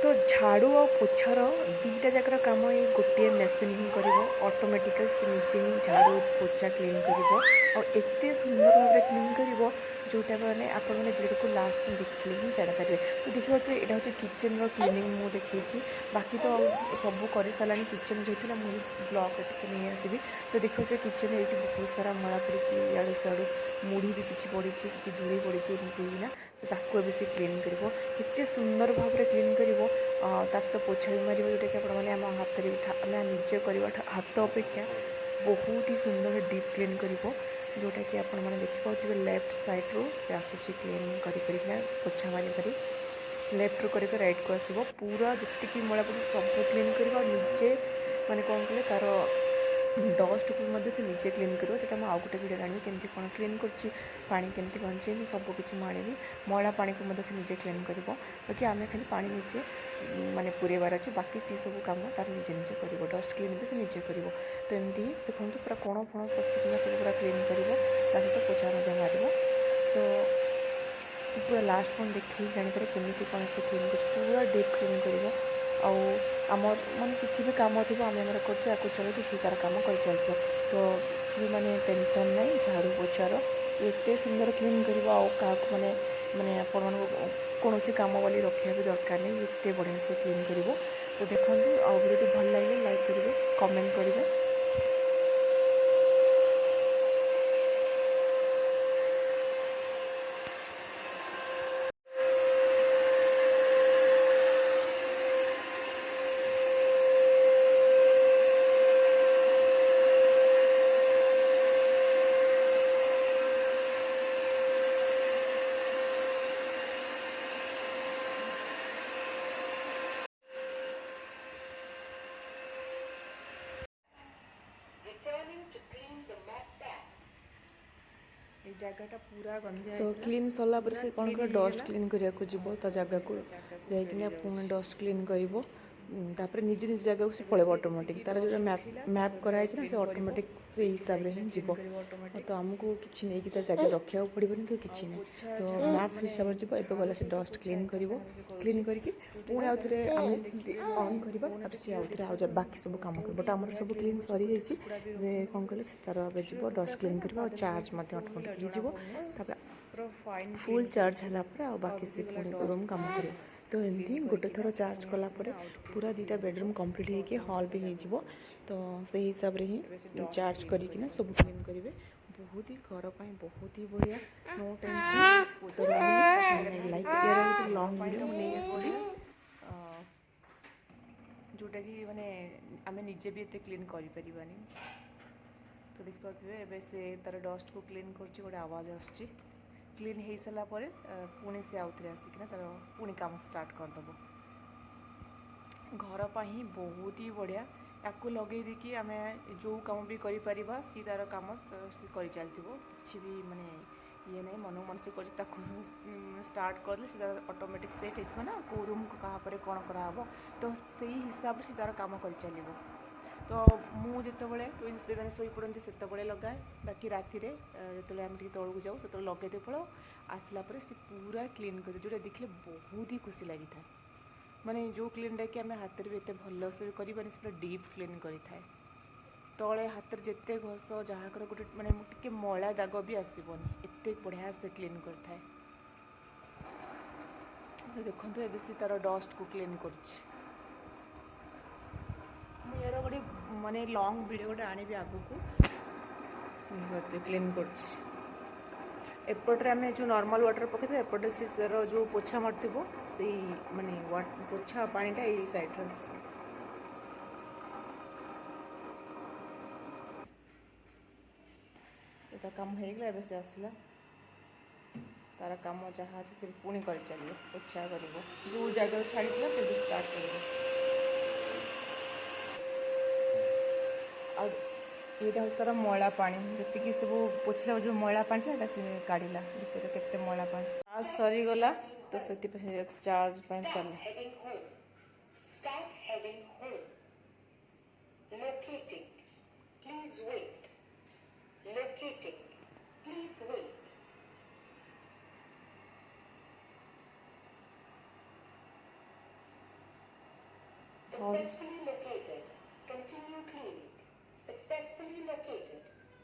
तो झाड़ू और पोछार दुईटा जाकर कम ये गोटे मेसीन ही कर ऑटोमेटिकल से निजे ही झाड़ू पोछा क्लीन कर एत सुंदर भाव में क्लीन कर जोटा मैंने आपण मैंने भिडियो को लास्ट में देखिले ही जानीपारे। तो देखिए यहाँ हूँ किचेन क्लीनिंग मुझे देखी बाकी तो सब कर सारा किचेन जो होता मुझे ब्लॉग टे नहीं आसबि। तो देखिए किचेन ये बहुत सारा मला पड़ी इड़ू सियाड़ू मुढ़ी भी किसी पड़ी किसी धूली पड़ी एमतीना तो ताकू ए से क्लीन कर केते सुंदर भाव में क्लीन कर सहित पोछा भी मार जोटा कि आपने हाथ में निजे कर हाथ अपेक्षा बहुत ही सुंदर डीप क्लीन कर जोटा कि आपण मैंने देखिए लेफ्ट साइड रू से आसूसी क्लीन कर पोछा मारिक लेफ्ट रू कर राइट को आसो पूरा जी मला पड़ी सब क्लीन कर निजे माने कौन कले तार डस्ट को से निजे क्लीन कर आउ गोटे भिडियो आनी केमती कौन क्लीन कर पानी केमती बचे सबकि माणी मईला पानी को से निजे क्लीन कर बाकी आम खाली पानी निजे माने पुरेबार अच्छे बाकी सी सब कम तार निजे निजे कर डस्ट क्लीन भी से निजे कर तो एमती देखो पूरा कण फण पशिकिना सब पूरा क्लीन कर सहित पोछा मार तो पूरा लास्ट पॉइंट देखिए जापर केमी कौन से क्लीन कर पूरा डीप क्लीन कर आमर माने किसी भी काम थी आम कर चलो सी तार कम कर चलते तो किसी भी माने टेंशन नहीं झाड़ू पोछार एत सुंदर क्लीन कर माने माने आपण कौन कम वाली रखा भी दरकार नहीं एत बढ़िया से क्लीन कर तो देखो आउ वीडियो भल लगे लाइक करेंगे कमेंट करेंगे। जगटा पूरा गंदा तो क्लीन सरला पर से कौन कर डस्ट क्लीन करने को जीव ता जगह को जाइकिना पुणी डस्ट क्लीन कर तापर निज निज जगह से पड़े ऑटोमेटिक तार जो मैप कराई ना से ऑटोमेटिक से हिसाब से ही जीव तो आमको किसी नहीं कि जगह रखा पड़ोनी कि किसी नहीं तो मैप हिसाब से जीव एवं गला से डस्ट क्लीन कर क्लीन करके पुणी आउ थे ऑन करवा सी आउ बाकी सब कम कर बट आम सब क्लीन सरी जाइए कौन कले से तार जीव डस्ट क्लीन कर चार्ज ऑटोमेटिक हो फुल चार्ज है बाकी से पुणी रूम कम कर तो एमती गोटे थर चार्ज कलापर पूरा दुटा बेडरूम कंप्लीट होगी हॉल भी हो तो से हिसाब से ही चार्ज करना सब क्लीन करेंगे बहुत ही घर पर बहुत ही बढ़िया नो टेंशन तो लाइक लंग वीडियो मुझे जोटा कि माने आम निजे भी एत क्लीन करें तो देखिए एवं से तार डस्ट को क्लीन कर गोटे आवाज आसुच्ची क्लीन हो सारा पर पुणी से आउ थे आसिकना तार पुणी काम स्टार्ट करदेव घर पर ही बहुत ही बढ़िया या लगे देखिए आम जो कम भी कर सी तार कम सी कर चलती कि भी माने ये नहीं मन मन से कर स्टार्ट कर से तार ऑटोमेटिक सेट हो ना कौ रूम को क्या कौन कराव तो से हिसाब से तार कम कर चलो तो मुझे ट्विंस भी मैंने शोई पड़ती से लगाए बाकी राति जो आम तौक जाऊँ से लगे पड़ो आसला से पूरा क्लीन कर जोटा देखले बहुत ही खुशी लगी था माने जो क्लीनटा कि आम हाथ भी एत भल से कर पूरा डीप क्लीन करें तले हाथ जिते घस जहाँ गोटे माने टे मैला दाग भी आसबनी एत बढ़िया से क्लीन करए तो देखो ये तार डस्ट को क्लीन कर यार गोटे माने लॉन्ग वीडियो गोटे आनी आगु को क्लीन कर एपटे आम जो नॉर्मल वाटर पकई एपटे से तार जो पोछा मारती से माने पोछा पानीटा ये साइड ता काम हो गला से आसला तार काम जहाँ अच्छे से पुणी कर चलिए पोछा कर जो जगह छाड़ी से स्टार्ट कर यहाँ हूँ तार मैला पानी जी सब पोछला जो मैला पानी था से काढ़ला भर के मैला पानी चार्ज सरीगला तो से चार्ज चल Successfully located. Continue cleaning. Successfully located.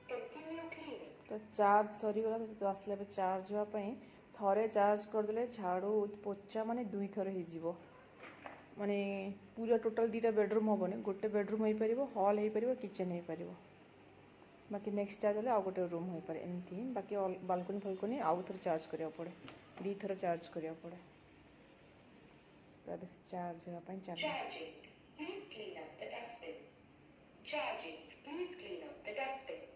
Continue cleaning. तो चार्ज सरीगला तो आसला ଏବେ ଚାର୍ଜ ହେବା ପାଇଁ ଥରେ ଚାର୍ଜ କରିଦେଲେ ଝାଡ଼ୁ ପୋଛା ମାନେ 2 ଥର ହେଇଯିବ ମାନେ ପୁରା ଟୋଟାଲ 2ଟା ବେଡ଼ରୁମ୍ ହେବନି ଗୋଟେ ବେଡ଼ରୁମ୍ ହେଇପାରିବ ହଲ୍ ହେଇପାରିବ କିଚେନ୍ ହେଇପାରିବ बाकी नेक्स्ट चार्ज हेल्ले आउ गोटे रूम हो पारे एमती बाकी बालकनी फालकनी आउ थे चार्ज करा पड़े 2 थर चार्ज करा पड़े तो अब से चार्ज होगापी चल Charging. Please clean up the dustbin. Charging. Please clean up the dustbin.